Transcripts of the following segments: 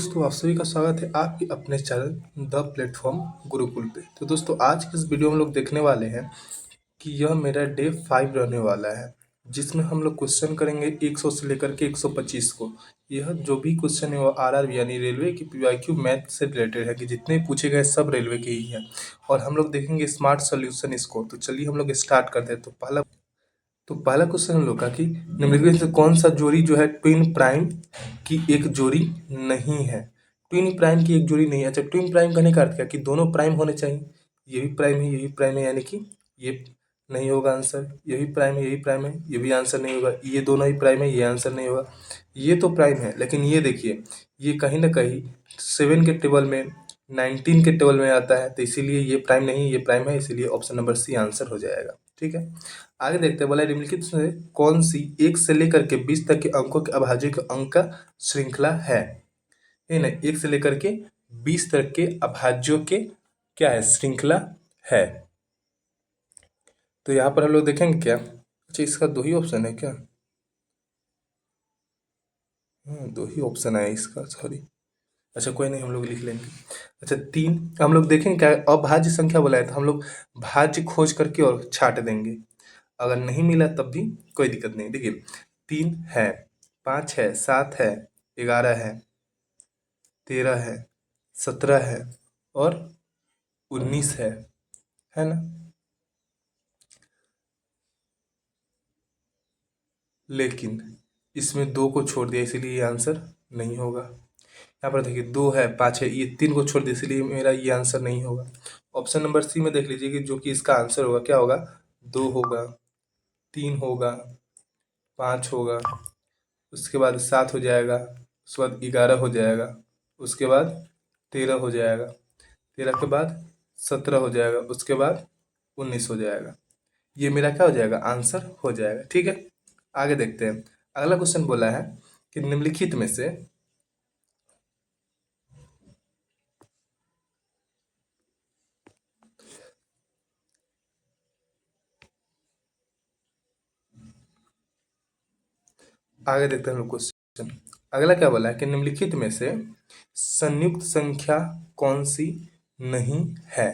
दोस्तों, आप सभी का स्वागत है आपके अपने चैनल द प्लेटफॉर्म गुरुकुल पे। तो दोस्तों, आज के इस वीडियो में हम लोग देखने वाले हैं कि यह मेरा डे 5 रहने वाला है, जिसमें हम लोग क्वेश्चन करेंगे 100 से लेकर के 125 को। यह जो भी क्वेश्चन है वो आरआरबी यानी रेलवे की पीवाईक्यू मैथ से रिलेटेड है, कि जितने पूछे गए सब रेलवे के ही हैं और हम लोग देखेंगे स्मार्ट सोल्यूशन इसको। तो चलिए हम लोग स्टार्ट करते हैं। तो पहला क्वेश्चन हम लोग का कि निम्नलिखित में से कौन सा जोड़ी जो है ट्विन प्राइम की एक जोड़ी नहीं है। ट्विन प्राइम की एक जोड़ी नहीं है। अच्छा, ट्विन प्राइम कहने का अर्थ क्या, कि दोनों प्राइम होने चाहिए। ये भी प्राइम है, ये भी प्राइम है, यानी कि ये नहीं होगा आंसर। ये भी प्राइम है, ये भी प्राइम है, ये भी आंसर नहीं होगा। ये दोनों ही प्राइम है, ये आंसर नहीं होगा। ये तो प्राइम है, लेकिन ये देखिए, ये कहीं ना कहीं 7 के टेबल में, 19 के टेबल में आता है, तो इसीलिए ये प्राइम नहीं, ये प्राइम है, इसीलिए ऑप्शन नंबर सी आंसर हो जाएगा। ठीक है, आगे देखते हैं। बोला निम्नलिखित से कौन सी 1 से लेकर के 20 तक के अंकों के अभाज्य के अंक का श्रृंखला है। ये ना 1 से लेकर के 20 तक के अभाज्यों के क्या है, श्रृंखला है। तो यहाँ पर हम लोग देखेंगे क्या। अच्छा, इसका दो ही ऑप्शन है क्या। दो ही ऑप्शन है इसका, सॉरी। अच्छा कोई नहीं, हम लोग लिख लेंगे। अच्छा, 3 हम लोग देखेंगे क्या, अभाज्य संख्या बोला है तो हम लोग भाज्य खोज करके और छाट देंगे। अगर नहीं मिला तब भी कोई दिक्कत नहीं। देखिए, 3 है, 5 है, 7 है, 11 है, 13 है, 17 है और 19 है ना। लेकिन इसमें 2 को छोड़ दिया, इसीलिए ये आंसर नहीं होगा। यहाँ पर देखिए 2 है, 5 है, ये 3 को छोड़ दिया, इसलिए मेरा ये आंसर नहीं होगा। ऑप्शन नंबर सी में देख लीजिए कि जो कि इसका आंसर होगा, क्या होगा, 2 होगा, 3 होगा, 5 होगा, उसके बाद 7 हो जाएगा, उसके बाद 11 हो जाएगा, उसके बाद 13 हो जाएगा, 13 के बाद 17 हो जाएगा, उसके बाद 19 हो जाएगा। ये मेरा क्या हो जाएगा, आंसर हो जाएगा। ठीक है, आगे देखते हैं। अगला क्वेश्चन बोला है कि निम्नलिखित में से आगे देखते हैं हम लोग क्वेश्चन। अगला क्या बोला है कि निम्नलिखित में से संयुक्त संख्या कौन सी नहीं है।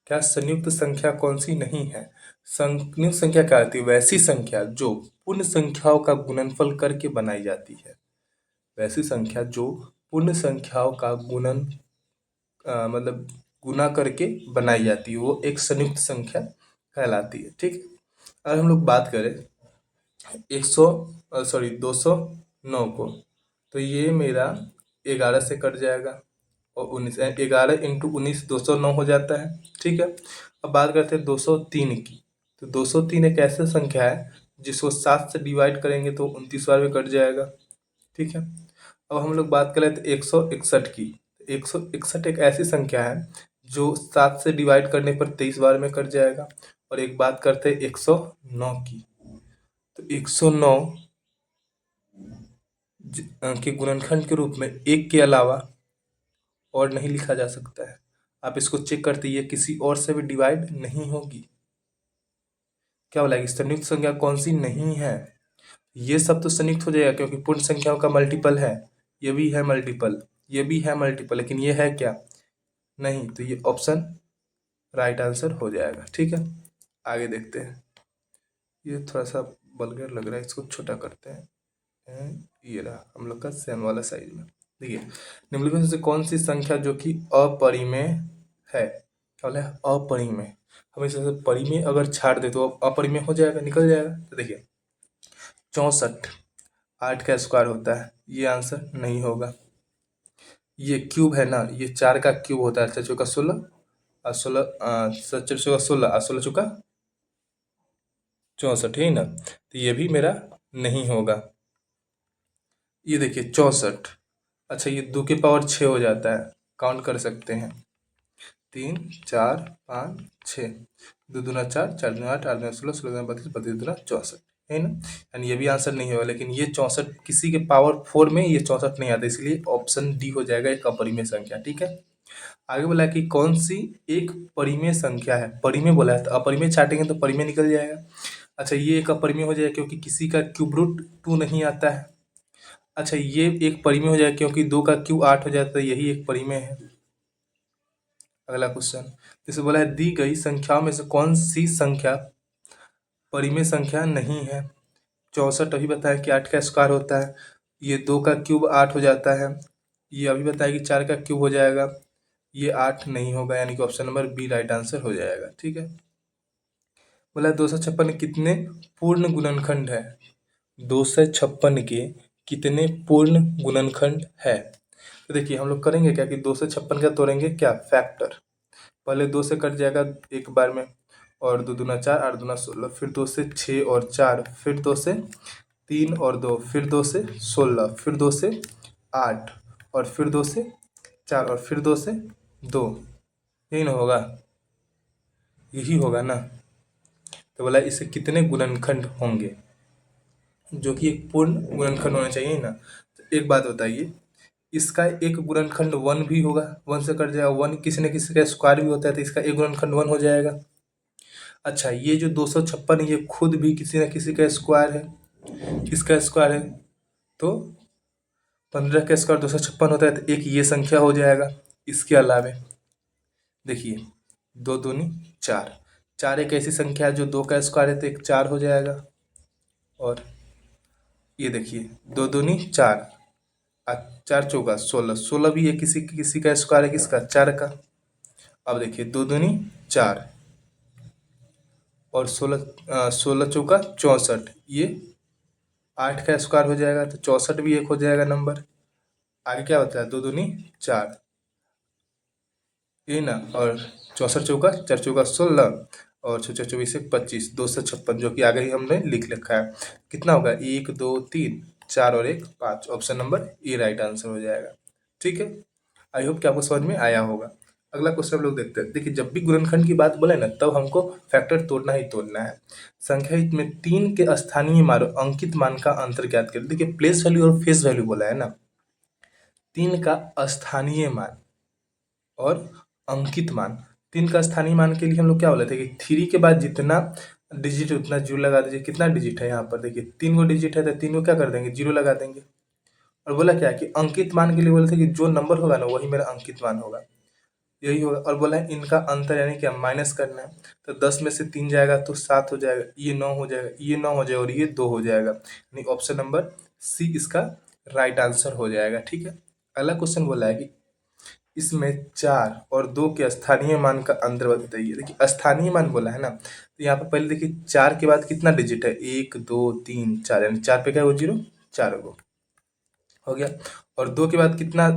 क्या संयुक्त संख्या कौन सी नहीं है। संयुक्त संख्या क्या होती है, वैसी संख्या जो पूर्ण संख्याओं का गुणनफल करके बनाई जाती है। वैसी संख्या जो पूर्ण संख्याओं का मतलब गुना करके बनाई जाती है, वो एक संयुक्त संख्या कहलाती है। ठीक है, अगर हम लोग बात करें 209 को, तो ये मेरा 11 से कट जाएगा और 19, 11 इंटू 19 209 हो जाता है। ठीक है, अब बात करते हैं 203 की। तो 203 एक ऐसी संख्या है जिसको 7 से डिवाइड करेंगे तो 29 बार में कट जाएगा। ठीक है, अब हम लोग बात करें तो 161 की। 161 एक ऐसी संख्या है जो 7 से डिवाइड करने पर 23 बार में कट जाएगा। और एक बात करते हैं 109 की। तो 109 के गुणनखंड के रूप में एक के अलावा और नहीं लिखा जा सकता है। आप इसको चेक करते, ये किसी और से भी डिवाइड नहीं होगी। क्या बोला कि संयुक्त संख्या कौन सी नहीं है। ये सब तो संयुक्त हो जाएगा क्योंकि पूर्ण संख्याओं का मल्टीपल है। ये भी है मल्टीपल, ये भी है मल्टीपल, लेकिन ये है क्या, नहीं। तो ये ऑप्शन राइट आंसर हो जाएगा। ठीक है, आगे देखते हैं। ये थोड़ा सा बल्गर लग रहा है, इसको छोटा करते हैं। ये रहा हम लोग का सेम वाला साइज में। देखिए, निम्नलिखित में से कौन सी संख्या जो कि अपरिमेय है। क्या बोला है, अपरिमेय। हम इसे परिमेय अगर छाड़ दे तो अपरिमेय हो जाएगा, निकल जाएगा। तो देखिए 64 8 का स्क्वायर होता है, ये आंसर नहीं होगा। ये क्यूब है ना, ये 4 का क्यूब होता है। 4 चौका 16 और 16 4 चौका 16 और 16 चौका 64 है ना। तो ये भी मेरा नहीं होगा। ये देखिए 64। अच्छा, ये 2 के पावर 6 हो जाता है, काउंट कर सकते हैं। 3 4 5 6, 2 दूना 4, 4 दूना 8, 8 दूना 16, 16 दूना 32, 32 दूना 64 है ना। यानी ये भी आंसर नहीं होगा। लेकिन ये 64 किसी के पावर 4 में ये 64 नहीं आता, इसलिए ऑप्शन डी हो जाएगा, एक अपरिमेय संख्या। ठीक है, आगे बोला है कि कौन सी एक परिमेय संख्या है। परिमेय बोला है तो अपरिमेय छाटेंगे तो परिमेय निकल जाएगा। अच्छा, ये एक अपरिमेय हो जाएगा क्योंकि किसी का क्यूब रूट 2 नहीं आता है। अच्छा, ये एक परिमेय हो जाएगा क्योंकि 2 का क्यूब 8 हो जाता है, यही एक परिमेय है। अगला क्वेश्चन, जैसे बोला है दी गई संख्याओं में से कौन सी संख्या परिमेय संख्या नहीं है। 64 अभी बताया कि 8 का स्क्वायर होता है, ये 2 का क्यूब 8 हो जाता है, ये अभी बताया कि 4 का क्यूब हो जाएगा, ये 8 नहीं होगा, यानी कि option number B right answer हो जाएगा। ठीक है, बोला 256 कितने पूर्ण गुणनखंड है। 256 के कितने पूर्ण गुणनखंड है। तो देखिए हम लोग करेंगे क्या कि 256 का तोड़ेंगे क्या फैक्टर। पहले 2 से कट जाएगा एक बार में, और 2 दूना 4, 8 दूना 16, फिर 2 से 6 और 4, फिर 2 से 3 और 2, फिर 2 से 16, फिर 2 से 8, और फिर 2 से 4, और फिर 2 से 2। यही ना होगा, यही होगा ना। तो बोला इसे कितने गुणनखंड होंगे, जो कि एक पूर्ण गुणनखंड होना चाहिए ना। तो एक बात बताइए, इसका एक गुणनखंड 1 भी होगा, 1 से कट जाएगा 1, किसी न किसी का स्क्वायर भी होता है तो इसका एक गुणनखंड 1 हो जाएगा। अच्छा, ये जो 256 ये खुद भी किसी न किसी का स्क्वायर है, किसका स्क्वायर है, तो 15 का स्क्वायर 256 होता है, तो एक ये संख्या हो जाएगा। इसके अलावे देखिए 2 दूनी 4, 4 एक ऐसी संख्या है जो 2 का स्क्वायर है, तो एक 4 हो जाएगा। और ये देखिए 2 दूनी 4, 4 चौका 16, 16 भी है किसी किसी का स्क्वायर है, किसका 4 का। अब देखिए 2 दूनी 4, और 16, 16 चौका 64, ये 8 का स्क्वायर हो जाएगा, तो 64 भी एक हो जाएगा नंबर। आगे क्या होता है 2 दूनी 4, ये ना, और 64 चौका 4 चौका 16, और 6 24 25, 256, जो कि आगे ही हमने लिख रखा है। कितना होगा 1 2 3 4 और 1 5, option number A right answer हो जाएगा। ठीक है, आई होप कि आपको समझ में आया होगा। अगला क्वेश्चन हम लोग देखते हैं। देखिए जब भी गुणनखंड की बात बोले ना, तब हमको फैक्टर तोड़ना ही तोड़ना है। संख्या हित में 3 के स्थानीय मान और अंकित मान का अंतर ज्ञात करें। देखिए प्लेस वैल्यू और फेस वैल्यू बोला है ना, 3 का स्थानीय मान और अंकित मान। 3 का स्थानीय मान के लिए हम लोग क्या बोले थे कि 3 के बाद जितना डिजिट उतना जीरो लगा दीजिए। कितना डिजिट है यहाँ पर, देखिए 3 गो डिजिट है, तो 3 को क्या कर देंगे, जीरो लगा देंगे। और बोला क्या कि अंकित मान के लिए बोले थे कि जो नंबर होगा ना वही मेरा अंकित मान होगा, यही होगा। और बोला है इनका अंतर यानी क्या माइनस करना है, तो 10 में से 3 जाएगा तो 7 हो जाएगा, ये 9 हो जाएगा, ये 9 हो जाएगा, और ये 2 हो जाएगा, यानी ऑप्शन नंबर सी इसका राइट आंसर हो जाएगा। ठीक है, अगला क्वेश्चन बोला है कि इसमें 4 और 2 के स्थानीय मान का अंतर बताइए। देखिए स्थानीय मान बोला है ना, तो यहाँ पर पहले देखिए 4 के बाद कितना डिजिट है, 1 2 3 4, यानी 4 पे क्या हो जीरो, 4 गो हो गया। और 2 के बाद कितना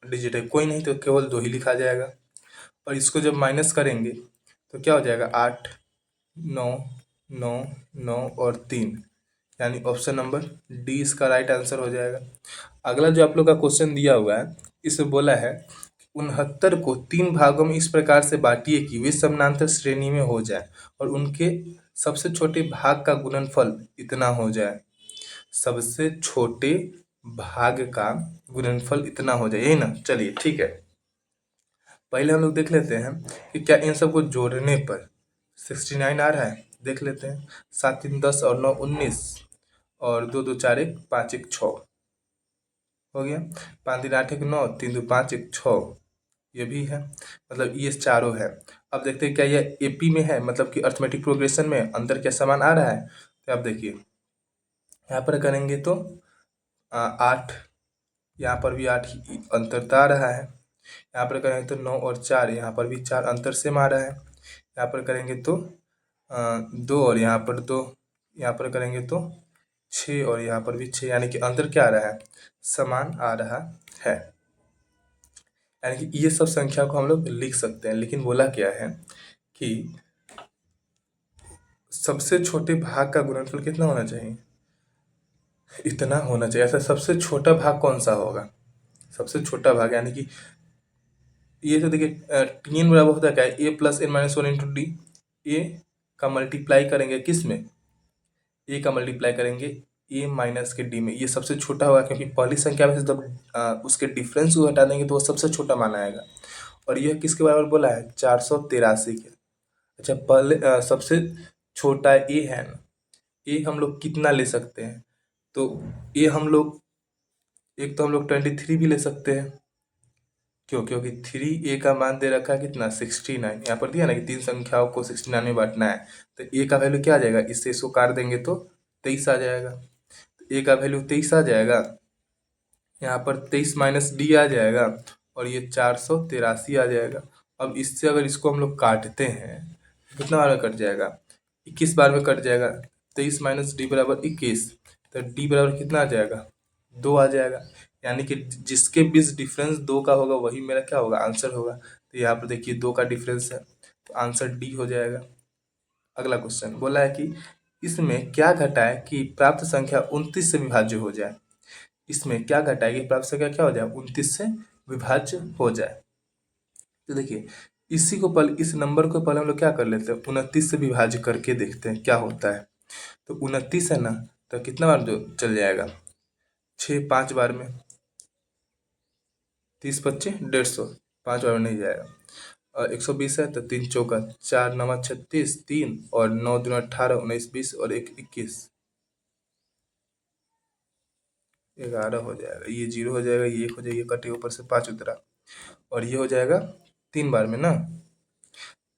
डिजिट है, कोई नहीं, तो केवल 2 ही लिखा जाएगा। और इसको जब माइनस करेंगे तो क्या हो जाएगा 8 9 9 9 और 3, यानी ऑप्शन नंबर डी इसका राइट आंसर हो जाएगा। अगला जो आप लोग का क्वेश्चन दिया हुआ है, इसमें बोला है 69 को 3 भागों में इस प्रकार से बांटिए कि वे समानांतर श्रेणी में हो जाए और उनके सबसे छोटे भाग का गुणनफल इतना हो जाए। सबसे छोटे भाग का गुणनफल इतना हो जाए, यही ना। चलिए ठीक है, पहले हम लोग देख लेते हैं कि क्या इन सबको जोड़ने पर 69 आ रहा है। देख लेते हैं, 7 3 10 और 9 19, और 2 2 4 1 5 1 6 हो गया। 5 3 8 1 9, 3 2 5 1 6, ये भी है, मतलब ये चारों है। अब देखते हैं क्या ये एपी में है, मतलब कि अर्थमेटिक प्रोग्रेशन में अंतर क्या समान आ रहा है। तो आप देखिए यहाँ पर करेंगे तो 8, यहाँ पर भी 8 अंतरता आ रहा है। यहाँ पर करेंगे तो 9 और 4, यहाँ पर भी 4 अंतर से आ रहा है। यहाँ पर करेंगे तो 2 और यहाँ पर 2, यहाँ पर करेंगे तो 6 और यहाँ पर भी 6, यानी कि अंतर क्या आ रहा है, समान आ रहा है। यानी कि ये सब संख्या को हम लोग लिख सकते हैं। लेकिन बोला क्या है कि सबसे छोटे भाग का गुणनफल कितना होना चाहिए, इतना होना चाहिए। ऐसा सबसे छोटा भाग कौन सा होगा, सबसे छोटा भाग यानी कि ये तो देखिए टी एन बराबर होता है क्या, A plus N minus one into D. A का मल्टीप्लाई करेंगे किस में, ए का मल्टीप्लाई करेंगे ए माइनस के डी में, ये सबसे छोटा होगा क्योंकि पहली संख्या में से जब उसके डिफरेंस को हटा देंगे तो वो सबसे छोटा माना आएगा। और यह किसके बराबर बोला है, 483 के। अच्छा पहले सबसे छोटा ए है ना, ए हम लोग कितना ले सकते हैं, तो ए हम लोग एक तो हम लोग 23 भी ले सकते हैं। क्यों? क्योंकि 3 a का मान दे रखा है कितना, 69। यहाँ पर दिया ना कि 3 संख्याओं को 69 में बांटना है। तो a का वैल्यू क्या आ जाएगा, इससे इसको काट देंगे तो 23 आ जाएगा। a का वैल्यू 23 आ जाएगा। यहाँ पर 23 माइनस डी आ जाएगा और ये 483 आ जाएगा। अब इससे अगर इसको हम लोग काटते हैं तो कितना बार में कट जाएगा, 21 बार में कट जाएगा। 23 माइनस डी बराबर 21, तो डी बराबर कितना आ जाएगा, 2 आ जाएगा। यानी कि जिसके बीच डिफरेंस 2 का होगा वही मेरा क्या होगा, आंसर होगा। तो यहाँ पर देखिए 2 का डिफरेंस है, तो आंसर डी हो जाएगा। अगला क्वेश्चन बोला है कि इसमें क्या घटाए कि प्राप्त संख्या 29 से विभाज्य हो जाए। इसमें क्या घटाए कि प्राप्त संख्या क्या हो जाए, 29 से विभाज्य हो जाए। तो देखिए इसी को पहले, इस नंबर को पहले हम लोग क्या कर लेते हैं, 29 से विभाज्य करके देखते हैं क्या होता है। तो 29 है ना, तो कितना बार जो चल जाएगा, 6 5 बार में, 30 25 150, 5 बार में नहीं जाएगा। और 120 है तो 3 चौका 4 9 36, 3 और 9 दूना 18, 19 20 और 1 21, 11 हो जाएगा। ये 0 हो जाएगा, ये 1 हो जाएगा, ये कटे ऊपर से 5 उतरा, और ये हो जाएगा 3 बार में ना,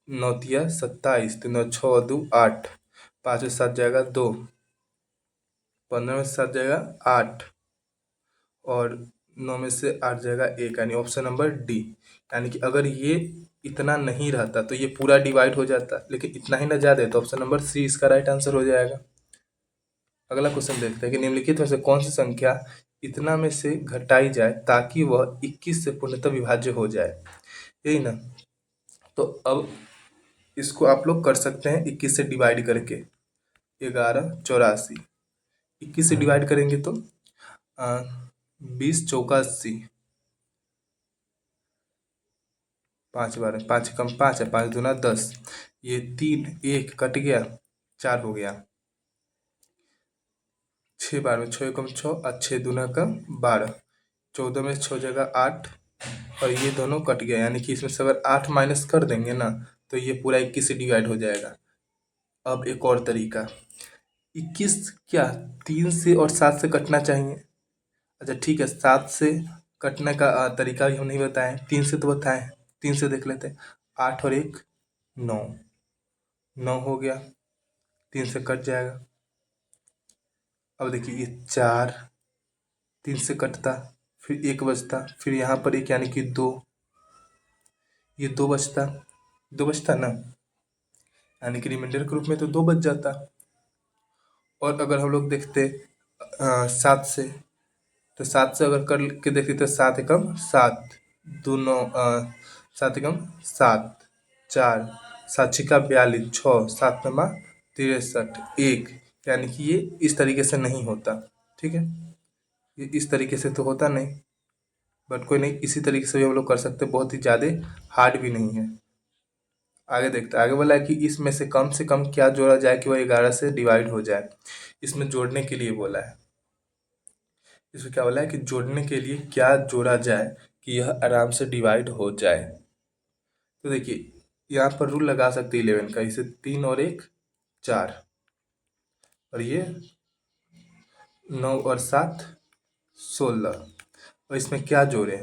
9 तिया 27, 3 और 6 2 8, 5 में 7 जाएगा 2, 15 में 7 जाएगा 8, और 9 में से 8 जाएगा 1, यानी ऑप्शन नंबर डी। यानी कि अगर ये इतना नहीं रहता तो ये पूरा डिवाइड हो जाता, लेकिन इतना ही ना ज़्यादा है, तो ऑप्शन नंबर सी इसका राइट आंसर हो जाएगा। अगला क्वेश्चन देखते हैं कि निम्नलिखित में से कौन सी संख्या इतना में से घटाई जाए ताकि वह 21 से पूर्णतः विभाज्य हो जाए, यही ना। तो अब इसको आप लोग कर सकते हैं 21 से डिवाइड करके, 11 84, 21 से डिवाइड करेंगे तो 20 चौका 80, 5 बार में, 5 कम 5 है, 5 दूना 10, ये 3 1 कट गया, 4 हो गया। 6 बार में, 6 कम 6 और 6 दूना कम 12, 14 में 6 जगह 8, और ये दोनों कट गया। यानी कि इसमें से अगर 8 माइनस कर देंगे ना तो ये पूरा 21 से डिवाइड हो जाएगा। अब एक और तरीका, 21 क्या 3 से और 7 से कटना चाहिए। अच्छा ठीक है, 7 से कटने का तरीका भी हम नहीं बताएं, 3 से तो बताएं। 3 से देख लेते हैं, 8 और 1 9, 9 हो गया, 3 से कट जाएगा। अब देखिए ये 4, 3 से कटता, फिर 1 बचता, फिर यहाँ पर 1 यानी कि 2, ये 2 बचता, 2 बचता ना, यानी कि रिमाइंडर के रूप में तो 2 बच जाता। और अगर हम लोग देखते 7 से, तो 7 से अगर कर के देखते तो 7 एकम 7, दोनों 7 एकम 7, 4 7 छिका 42, 6 7 नमा 63, 1, यानी कि ये इस तरीके से नहीं होता। ठीक है, ये इस तरीके से तो होता नहीं, बट कोई नहीं, इसी तरीके से भी हम लोग कर सकते, बहुत ही ज़्यादा हार्ड भी नहीं है। आगे देखते हैं, आगे बोला है कि इसमें से कम क्या जोड़ा जाए कि वह 11 से डिवाइड हो जाए। इसमें जोड़ने के लिए बोला है, इसमें क्या बोला है कि जोड़ने के लिए क्या जोड़ा जाए कि यह आराम से डिवाइड हो जाए। तो देखिए यहाँ पर रूल लगा सकते हैं 11 का, इसे 3 और 1 4, और ये 9 और 7 16, और इसमें क्या जोड़े,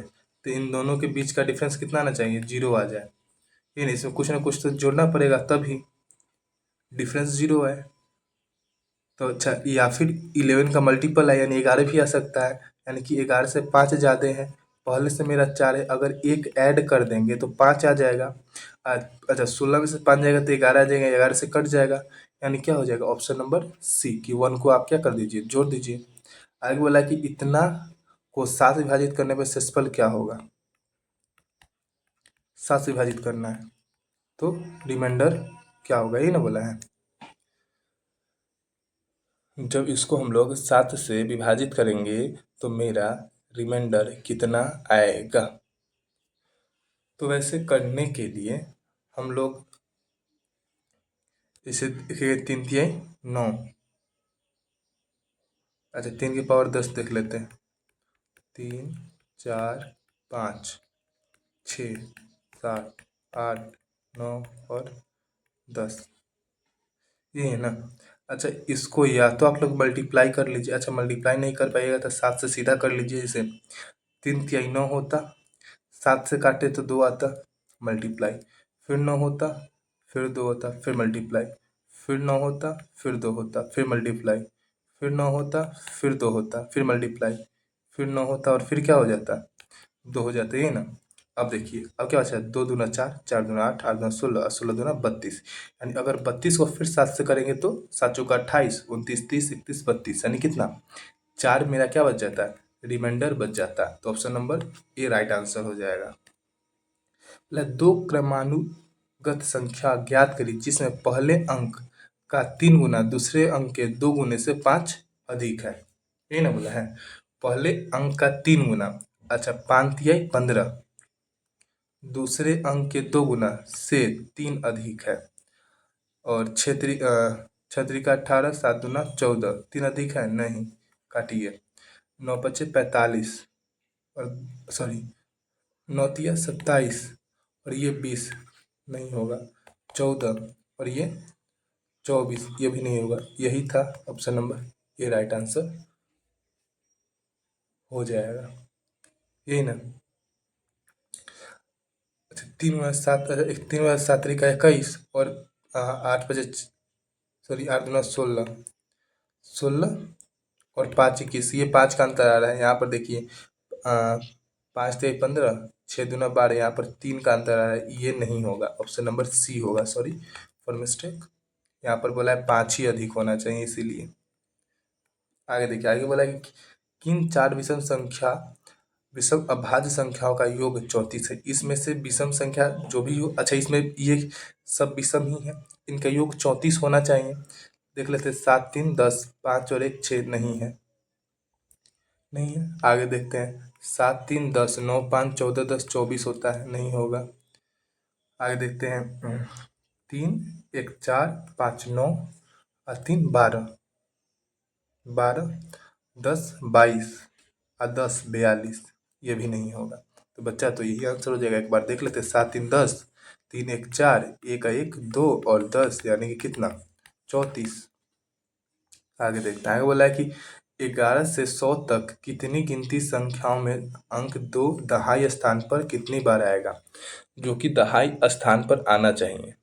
तो इन दोनों के बीच का डिफरेंस कितना आना चाहिए, 0 आ जाए। ये नहीं, इसमें कुछ ना कुछ तो जोड़ना पड़ेगा तभी डिफरेंस 0 है। तो अच्छा, या फिर 11 का मल्टीपल है यानी 11 भी आ सकता है, यानी कि 11 से 5 ज़्यादा है, पहले से मेरा 4 है, अगर एक ऐड कर देंगे तो 5 आ जाएगा। अच्छा 16 में से 5 जाएगा तो 11 आ जाएगा, 11 से कट जाएगा, यानी क्या हो जाएगा, ऑप्शन नंबर सी कि 1 को आप क्या कर दीजिए, जोड़ दीजिए। आगे बोला कि इतना को 7 से विभाजित करने पर शेषफल क्या होगा, 7 से विभाजित करना है तो रिमाइंडर क्या होगा, ये ना बोला है। जब इसको हम लोग 7 से विभाजित करेंगे तो मेरा रिमाइंडर कितना आएगा। तो वैसे करने के लिए हम लोग इसे देखिए, 3 तिहाई 9, अच्छा 3 की पावर 10 देख लेते हैं, 3 4 5 6 7 8 9 और 10, ये है ना। अच्छा, इसको या तो आप लोग मल्टीप्लाई कर लीजिए। अच्छा, मल्टीप्लाई नहीं कर पाइएगा तो 7 से सीधा कर लीजिए। इसे 3 तिहाई 9 होता, 7 से काटे तो 2 आता, मल्टीप्लाई, फिर 9 होता, फिर 2 होता, फिर मल्टीप्लाई, फिर 9 होता, फिर 2 होता, फिर मल्टीप्लाई, फिर 9 होता, फिर 2 होता, फिर मल्टीप्लाई, फिर 9 होता और फिर क्या हो जाता, 2 हो जाते, ये ना। अब देखिए, अब क्या बचा, 2 दूना 4, 4 दूना 8, 8 दूना 16, 16 दूना 32। यानी अगर 32 को फिर 7 से करेंगे तो 7 चौका 28, 29, 30, 31, 32, यानी कितना, 4 मेरा क्या बच जाता है, रिमाइंडर बच जाता है। तो option number A right answer हो जाएगा। दो क्रमानुगत संख्या ज्ञात करी जिसमें पहले अंक का 3 गुना दूसरे अंक के 2 गुने से 5 अधिक है। ये ना बोला है, पहले अंक का 3 गुना, अच्छा 5 तिहाई 15, दूसरे अंक के 2 गुना से 3 अधिक है, और छतरी का 18, 7 दूना 14, 3 अधिक है नहीं, काटिए, 9 पचे 45, और सॉरी 9 तिया 27, और ये 20 नहीं होगा, 14 और ये 24, ये भी नहीं होगा। यही था ऑप्शन नंबर ये राइट आंसर हो जाएगा, यही ना। अच्छा, 3 गुना 7 और 8 बजे, सॉरी 8 दूना 16, 16 और 5 21, ये 5 का अंतर आ रहा है यहाँ पर देखिए। 5 तिहाई 15, 6 दूना 12, यहाँ पर 3 का अंतर आ रहा है, ये नहीं होगा, ऑप्शन नंबर सी होगा, सॉरी फॉर मिस्टेक। यहाँ पर बोला है 5 ही अधिक होना चाहिए, इसीलिए। आगे देखिए, आगे बोला है कि किन 4 विषम अभाज्य संख्याओं का योग 34 है। इसमें से विषम संख्या जो भी हो, अच्छा इसमें ये सब विषम ही है, इनका योग 34 होना चाहिए। देख लेते, 7 3 10, 5 और 1 6, नहीं है, नहीं है। आगे देखते हैं, 7 3 10, 9 5 14 10 24 होता है, नहीं होगा। आगे देखते हैं, 3 1 4 5 9 और 3 12, 12 10 22 और 10 42, ये भी नहीं होगा। तो बच्चा तो यही आंसर हो जाएगा। एक बार देख लेते, 7 3 10, 3 1 4, 1 1 2 और 10, यानी कि कितना, 34। आगे देखते हैं, आगे बोला है कि 11 से 100 तक कितनी गिनती संख्याओं में अंक 2 दहाई स्थान पर कितनी बार आएगा, जो कि दहाई स्थान पर आना चाहिए।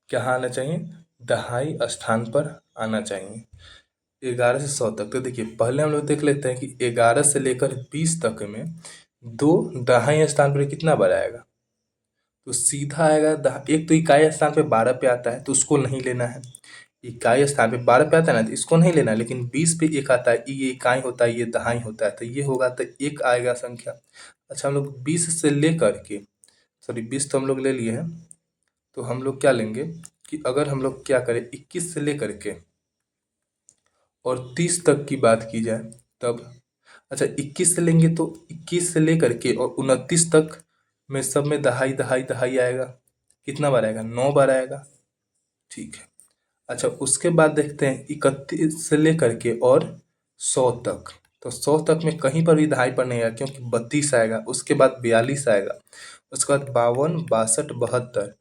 क्या आना चाहिए, दहाई स्थान पर आना चाहिए। 11 से 100 तक, तो देखिए पहले हम लोग देख लेते हैं कि 11 से लेकर 20 तक में 2 दहाई स्थान पर कितना बार आएगा। तो सीधा आएगा, एक तो इकाई स्थान पे 12 पे आता है, तो उसको नहीं लेना है। इकाई स्थान पे 12 पे आता है ना, तो इसको नहीं लेना है। लेकिन 20 पे एक आता है, ये इकाई होता है, ये दहाई होता है, तो ये होगा, तो एक आएगा संख्या। अच्छा, हम लोग 20 से लेकर के, सॉरी 20 तो हम लोग ले लिए हैं, तो हम लोग क्या लेंगे कि अगर हम लोग क्या करें, 21 से लेकर के और 30 तक की बात की जाए तब, अच्छा 21 से लेंगे तो 21 से लेकर के और 29 तक में सब में दहाई दहाई दहाई आएगा। कितना बार आएगा, 9 बार आएगा, ठीक है। अच्छा, उसके बाद देखते हैं 31 से लेकर के और 100 तक, तो 100 तक में कहीं पर भी दहाई पर नहीं आएगा, क्योंकि 32 आएगा, उसके बाद 42 आएगा, उसके बाद 52 62 72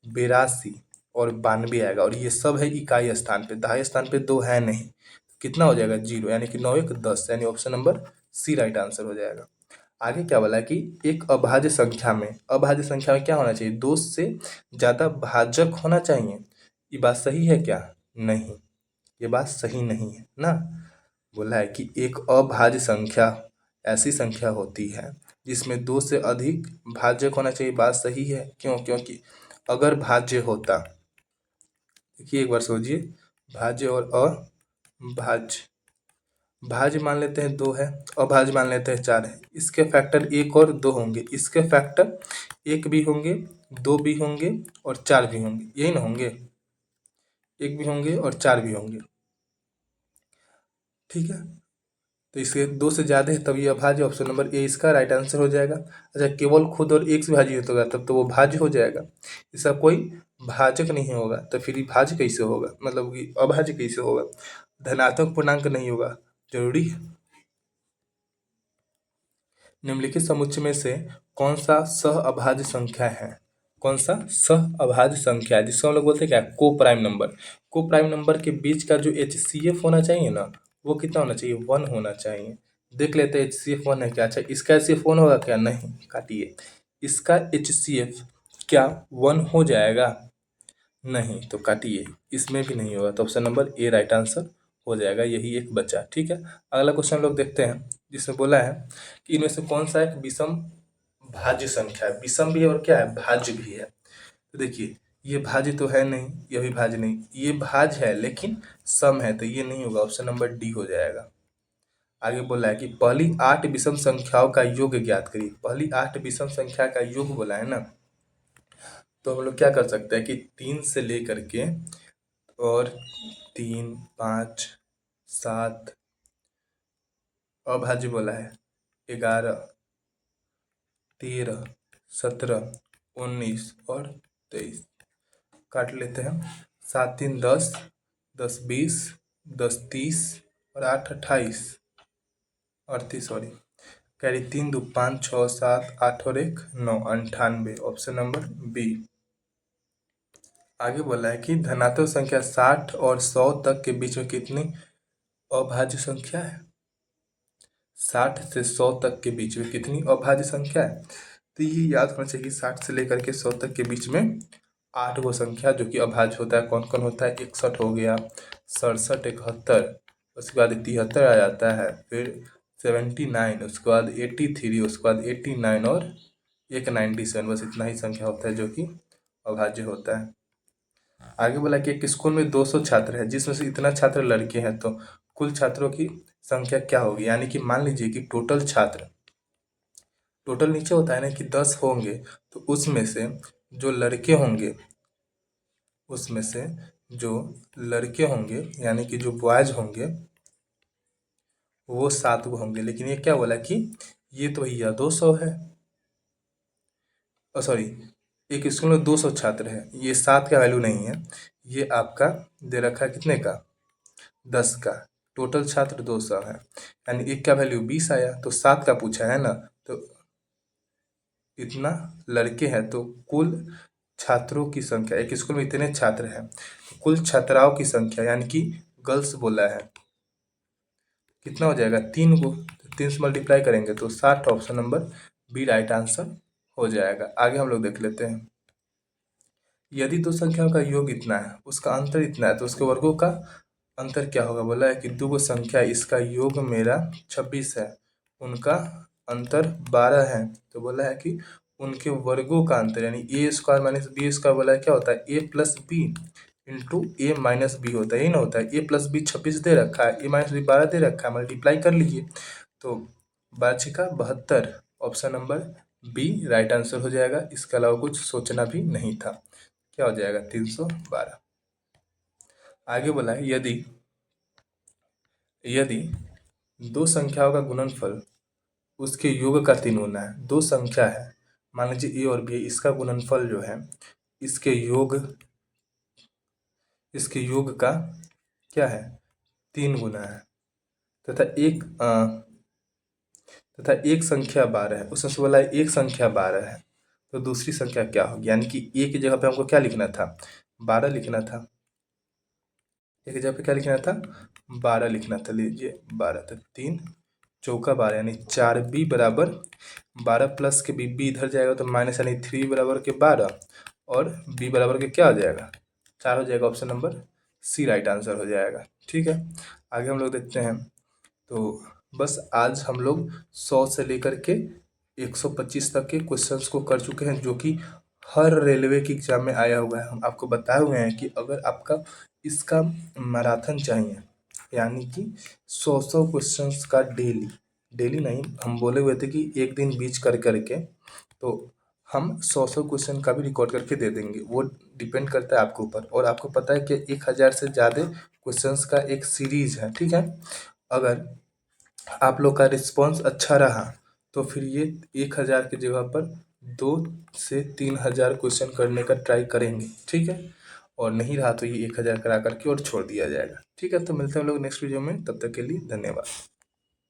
82 और 92 आएगा, और ये सब है इकाई स्थान पे, दहाई स्थान पे 2 है नहीं। कितना हो जाएगा, 0, यानी कि 9 1 10, यानी option number C right answer हो जाएगा। आगे क्या बोला है कि एक अभाज्य संख्या में क्या होना चाहिए, 2 से ज़्यादा भाजक होना चाहिए। ये बात सही है क्या, नहीं, ये बात सही नहीं है ना। बोला है कि एक अभाज्य संख्या ऐसी संख्या होती है जिसमें 2 से अधिक भाजक होना चाहिए, बात सही है। क्यों, क्योंकि अगर भाज्य होता, देखिए एक बार सोचिए, भाज्य और अभाज्य, भाज्य मान लेते हैं 2 है, अभाज्य मान लेते हैं 4 है, इसके फैक्टर 1 और 2 होंगे, इसके फैक्टर 1 भी होंगे, 2 भी होंगे और 4 भी होंगे, यही ना होंगे, 1 भी होंगे और 4 भी होंगे, ठीक है। तो इसके 2 से ज़्यादा है तब ये अभाज्य, ऑप्शन नंबर ए इसका राइट आंसर हो जाएगा। अच्छा, केवल खुद और एक से भाज्य होगा तब तो वो भाज्य हो जाएगा, इसका कोई भाजक नहीं होगा, तो फिर ये भाज्य कैसे होगा, मतलब कि अभाज्य कैसे होगा, धनात्मक पूर्णांक नहीं होगा, जरूरी है। निम्नलिखित समुच्चय में से कौन सा सह अभाज्य संख्या है, कौन सा सह अभाज्य संख्या है, जिसको हम लोग बोलते हैं क्या, को प्राइम नंबर। को प्राइम नंबर के बीच का जो HCF होना चाहिए ना, वो कितना होना चाहिए, 1 होना चाहिए। देख लेते हैं HCF 1 है क्या। अच्छा, इसका HCF 1 होगा क्या, नहीं, काटिए। इसका HCF क्या 1 हो जाएगा, नहीं, तो काटिए, इसमें भी नहीं होगा, तो option number A right answer हो जाएगा। यही एक बचा, ठीक है। अगला क्वेश्चन हम लोग देखते हैं, जिसमें बोला है कि इनमें से कौन सा एक विषम भाज्य संख्या है। विषम भी है और क्या है, भाज्य भी है। तो देखिए, ये भाज्य तो है नहीं, ये भी भाज्य नहीं, ये भाज्य है लेकिन सम है, तो ये नहीं होगा, ऑप्शन नंबर डी हो जाएगा। आगे बोला है कि पहली 8 विषम संख्याओं का योग ज्ञात करिए। पहली 8 विषम संख्या का योग बोला है ना, तो हम लोग क्या कर सकते हैं कि 3 से लेकर के और 3, 5, 7, अभाज्य बोला है 11, 13, 17, 19 और 23। काट लेते हैं, 7, 3, 10, 10, 20, 10, 30 और 8, 28, 38, सॉरी, कैरी 3, 2, 5, 6, 7, 8 और 1, 9, 98, ऑप्शन नंबर बी। आगे बोला है कि धनात्मक संख्या 60 और 100 तक के बीच में कितनी अभाज्य संख्या है। 60 से 100 तक के बीच में कितनी अभाज्य संख्या है, तो ये याद होना चाहिए। 60 से लेकर के 100 तक के बीच में 8 गो संख्या जो कि अभाज्य होता है, कौन कौन होता है, 61 हो गया, 67, 71, उसके बाद 73 आ जाता है, फिर 79, उसके बाद 83, उसके बाद 89 और एक 97, बस इतना ही संख्या होता है जो कि अभाज्य होता है। आगे बोला कि एक स्कूल में 200 छात्र है, जिसमें से इतना छात्र लड़के हैं, तो कुल छात्रों की संख्या क्या होगी। यानी कि मान लीजिए कि टोटल छात्र, टोटल नीचे होता है ना कि 10 होंगे, तो उसमें से जो लड़के होंगे, उसमें से जो लड़के होंगे यानी कि जो बॉयज होंगे वो 7 गो होंगे। लेकिन ये क्या बोला कि ये तो भैया 200 है, सॉरी, एक स्कूल में 200 छात्र हैं, ये 7 का वैल्यू नहीं है, ये आपका दे रखा है कितने का, 10 का। टोटल छात्र 200 है, यानी एक का वैल्यू 20 आया, तो 7 का पूछा है ना, तो इतना लड़के हैं, तो कुल छात्रों की संख्या, एक स्कूल में इतने छात्र हैं, तो कुल छात्राओं की संख्या यानी कि गर्ल्स बोला है, कितना हो जाएगा, 3 गो। तो 3 से मल्टीप्लाई करेंगे तो 60, option number B right answer हो जाएगा। आगे हम लोग देख लेते हैं, यदि दो संख्याओं का योग इतना है, उसका अंतर इतना है, तो उसके वर्गों का अंतर क्या होगा। बोला है कि दो गो संख्या, इसका योग मेरा 26 है, उनका अंतर 12 है, तो बोला है कि उनके वर्गों का अंतर यानी ए स्क्वायर माइनस बी स्क्वायर, बोला है क्या होता है, ए प्लस बी इंटू ए माइनस बी होता है, यही ना होता है। ए प्लस बी 26 दे रखा है, ए माइनस बी 12 दे रखा है, मल्टीप्लाई कर लीजिए, तो 12×6 = 72, option number B right answer हो जाएगा। इसके अलावा कुछ सोचना भी नहीं था, क्या हो जाएगा, 312। आगे बोला है यदि यदि दो संख्याओं का गुणनफल उसके योग का 3 गुना है। दो संख्या है, मान लीजिए ए और बी, इसका गुणनफल जो है इसके योग का क्या है, 3 गुना है, तथा एक संख्या 12 है। उसमें से बोला है एक संख्या 12 है, तो दूसरी संख्या क्या होगी। यानी कि ए की जगह पे हमको क्या लिखना था, 12 लिखना था। एक जगह पे क्या लिखना था, 12 लिखना था। लीजिए 12, तो 3×4 = 12 यानी 4b बराबर 12 प्लस के बी इधर जाएगा तो माइनस, यानी 3 बराबर के 12 और b बराबर के क्या हो जाएगा, 4 हो जाएगा। Option number C right answer हो जाएगा, ठीक है। आगे हम लोग देखते हैं, तो बस आज हम लोग 100 से लेकर के 125 तक के क्वेश्चंस को कर चुके हैं, जो कि हर रेलवे की एग्जाम में आया हुआ है। हम आपको बताए हुए हैं कि अगर आपका इसका मैराथन चाहिए, यानी कि 100 क्वेश्चंस का डेली, डेली नहीं, हम बोले हुए थे कि एक दिन बीच कर करके, तो हम 100 क्वेश्चन का भी रिकॉर्ड करके दे देंगे। वो डिपेंड करता है आपके ऊपर, और आपको पता है कि 1000 से ज़्यादा क्वेश्चंस का एक सीरीज है, ठीक है। अगर आप लोग का रिस्पॉन्स अच्छा रहा तो फिर ये 1000 की जगह पर 2 से 3000 क्वेश्चन करने का ट्राई करेंगे, ठीक है। और नहीं रहा तो ये 1000 करा करके और छोड़ दिया जाएगा, ठीक है। तो मिलते हैं हम लोग नेक्स्ट वीडियो में, तब तक के लिए धन्यवाद।